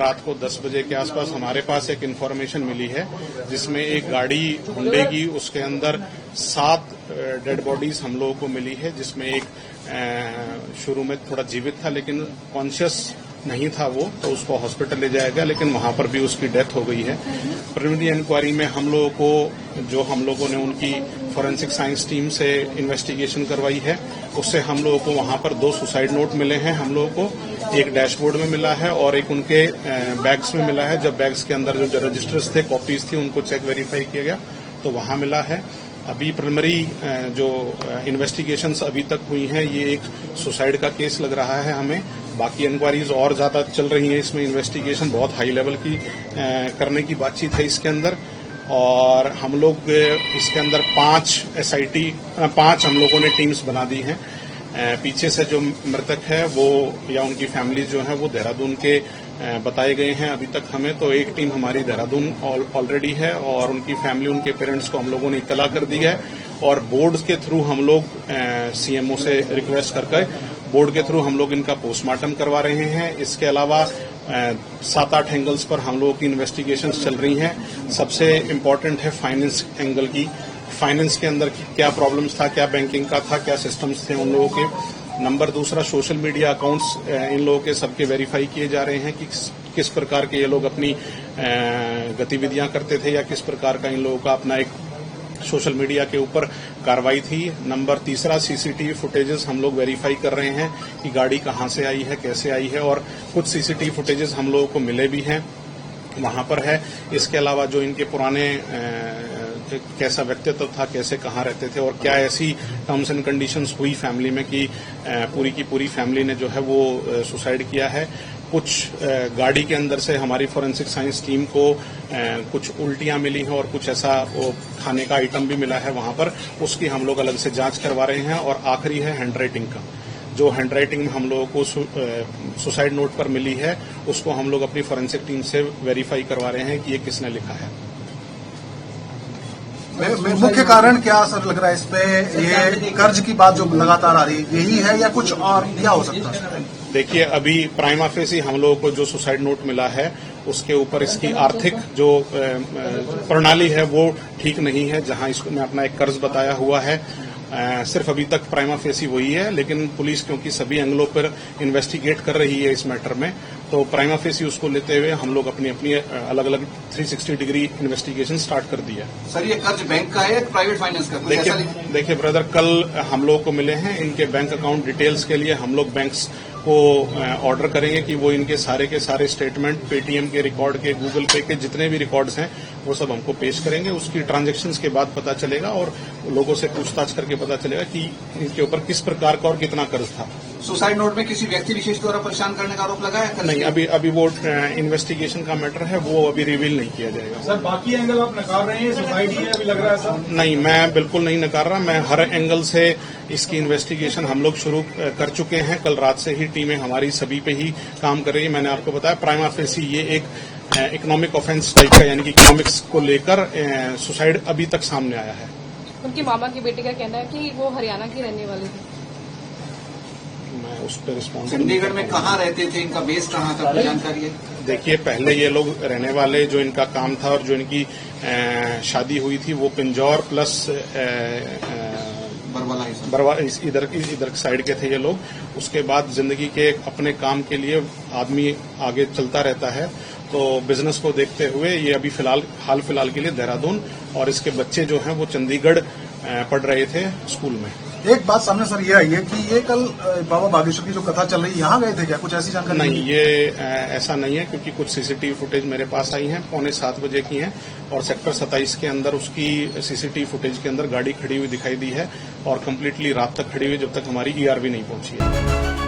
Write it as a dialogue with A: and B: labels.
A: रात को 10 बजे के आसपास हमारे पास एक इन्फॉर्मेशन मिली है जिसमें एक गाड़ी हुंडई की, उसके अंदर 7 डेड बॉडीज हम लोगों को मिली है, जिसमें एक शुरू में थोड़ा जीवित था लेकिन कॉन्शियस नहीं था वो, तो उसको हॉस्पिटल ले जाया गया लेकिन वहां पर भी उसकी डेथ हो गई है। प्रिलिमिनरी इंक्वायरी में हम लोगों ने उनकी फॉरेंसिक साइंस टीम से इन्वेस्टिगेशन करवाई है, उससे हम लोगों को वहां पर 2 सुसाइड नोट मिले हैं हम लोगों को, एक डैशबोर्ड में मिला है और एक उनके बैग्स में मिला है। जब बैग्स के अंदर जो रजिस्टर्स थे, कॉपीज थी, उनको चेक वेरीफाई किया गया तो वहां मिला है। अभी प्रिलिमिनरी जो इन्वेस्टिगेशंस अभी तक हुई हैं, ये एक सुसाइड का केस लग रहा है हमें। बाकी इंक्वायरीज और ज्यादा चल रही हैं, इसमें इन्वेस्टिगेशन बहुत हाई लेवल की करने की बातचीत है इसके अंदर। और हम लोग इसके अंदर 5 हम लोगों ने टीम्स बना दी हैं। पीछे से जो मृतक है वो या उनकी फैमिली जो है वो देहरादून के बताए गए हैं अभी तक हमें, तो एक टीम हमारी देहरादून ऑलरेडी है और उनकी फैमिली, उनके पेरेंट्स को हम लोगों ने इत्तला कर दी है और बोर्ड के थ्रू हम लोग सीएमओ से रिक्वेस्ट करके बोर्ड के थ्रू हम लोग इनका पोस्टमार्टम करवा रहे हैं। इसके अलावा 7-8 एंगल्स पर हम लोगों की इन्वेस्टिगेशंस चल रही हैं। सबसे इम्पोर्टेंट है फाइनेंस एंगल की, फाइनेंस के अंदर क्या प्रॉब्लम्स था, क्या बैंकिंग का था, क्या सिस्टम्स थे उन लोगों के। नंबर दूसरा, सोशल मीडिया अकाउंट्स इन लोगों के सबके वेरीफाई किए जा रहे हैं कि किस प्रकार के ये लोग अपनी गतिविधियां करते थे या किस प्रकार का इन लोगों का अपना एक सोशल मीडिया के ऊपर कार्रवाई थी। नंबर तीसरा, सीसीटीवी फुटेजेस हम लोग वेरीफाई कर रहे हैं कि गाड़ी कहां से आई है, कैसे आई है, और कुछ सीसीटीवी फुटेजेस हम लोगों को मिले भी हैं, वहां पर है। इसके अलावा जो इनके पुराने कैसा व्यक्तित्व था, कैसे कहाँ रहते थे और क्या ऐसी टर्म्स एंड कंडीशंस हुई फैमिली में कि पूरी की पूरी फैमिली ने जो है वो सुसाइड किया है। कुछ गाड़ी के अंदर से हमारी फॉरेंसिक साइंस टीम को कुछ उल्टियां मिली हैं और कुछ ऐसा वो खाने का आइटम भी मिला है वहां पर, उसकी हम लोग अलग से जांच करवा रहे हैं। और आखिरी है हैंडराइटिंग का, जो हैंडराइटिंग में हम लोगों को सुसाइड नोट पर मिली है उसको हम लोग अपनी फॉरेंसिक टीम से वेरीफाई करवा रहे हैं कि ये किसने लिखा है।
B: मुख्य कारण क्या सर लग रहा है इसमें? ये कर्ज की बात जो लगातार आ रही है, यही है या कुछ और क्या हो सकता है?
A: देखिए, अभी प्राइमा फेसी हम लोगों को जो सुसाइड नोट मिला है उसके ऊपर इसकी आर्थिक जो प्रणाली है वो ठीक नहीं है। जहां इसमें अपना एक कर्ज बताया हुआ है, सिर्फ अभी तक प्राइमा फेसी वही है, लेकिन पुलिस क्योंकि सभी एंगलों पर इन्वेस्टिगेट कर रही है इस मैटर में, तो प्राइमा फेसी उसको लेते हुए हम लोग अपनी अपनी अलग अलग 360 डिग्री इन्वेस्टिगेशन स्टार्ट कर दिया।
C: सर, ये कर्ज बैंक का है या प्राइवेट फाइनेंस का?
A: देखिए ब्रदर, कल हम लोग को मिले हैं, इनके बैंक अकाउंट डिटेल्स के लिए हम लोग बैंक्स को ऑर्डर करेंगे कि वो इनके सारे के सारे स्टेटमेंट, पेटीएम के रिकॉर्ड के, गूगल पे के जितने भी रिकॉर्ड्स हैं वो सब हमको पेश करेंगे। उसकी ट्रांजैक्शंस के बाद पता चलेगा और लोगों से पूछताछ करके पता चलेगा कि इनके ऊपर किस प्रकार का और कितना कर्ज था।
C: सुसाइड नोट में किसी व्यक्ति विशेष द्वारा परेशान करने का आरोप लगा है?
A: नहीं, अभी वो इन्वेस्टिगेशन का मैटर है, वो अभी रिवील नहीं किया जाएगा।
D: सर, बाकी एंगल आप नकार रहे हैं, सुसाइड ही अभी लग रहा है सर?
A: नहीं, मैं बिल्कुल नहीं नकार रहा। मैं हर एंगल से इसकी इन्वेस्टिगेशन हम लोग शुरू कर चुके हैं। कल रात से ही टीमें हमारी सभी पे ही काम कर रही है। मैंने आपको बताया प्राइमा फेसी ये एक इकोनॉमिक ऑफेंस टाइप का, यानी कि इकोनॉमिक्स को लेकर सुसाइड अभी तक सामने आया है।
E: उनके मामा की बेटी का कहना है कि वो हरियाणा की रहने वाली थी।
A: मैं उस पर रिस्पॉन्स।
C: चंडीगढ़ में कहाँ रहते थे, इनका बेस कहाँ था, जानकारी है?
A: देखिए, पहले ये लोग रहने वाले, जो इनका काम था और जो इनकी शादी हुई थी वो पिंजौर प्लस बरवाला इधर साइड के थे ये लोग। उसके बाद जिंदगी के अपने काम के लिए आदमी आगे चलता रहता है, तो बिजनेस को देखते हुए ये अभी हाल फिलहाल के लिए देहरादून, और इसके बच्चे जो हैं वो चंडीगढ़ पढ़ रहे थे स्कूल में।
B: एक बात सामने सर ये आई है कि ये कल बाबा बागेश्वर की जो कथा चल रही है, यहाँ गए थे क्या? कुछ ऐसी जानकारी
A: नहीं, ये ऐसा नहीं है, क्योंकि कुछ सीसीटीवी फुटेज मेरे पास आई हैं, 6:45 बजे की हैं, और सेक्टर 27 के अंदर उसकी सीसीटीवी फुटेज के अंदर गाड़ी खड़ी हुई दिखाई दी है और कम्प्लीटली रात तक खड़ी हुई, जब तक हमारी ईआरवी नहीं पहुंची है।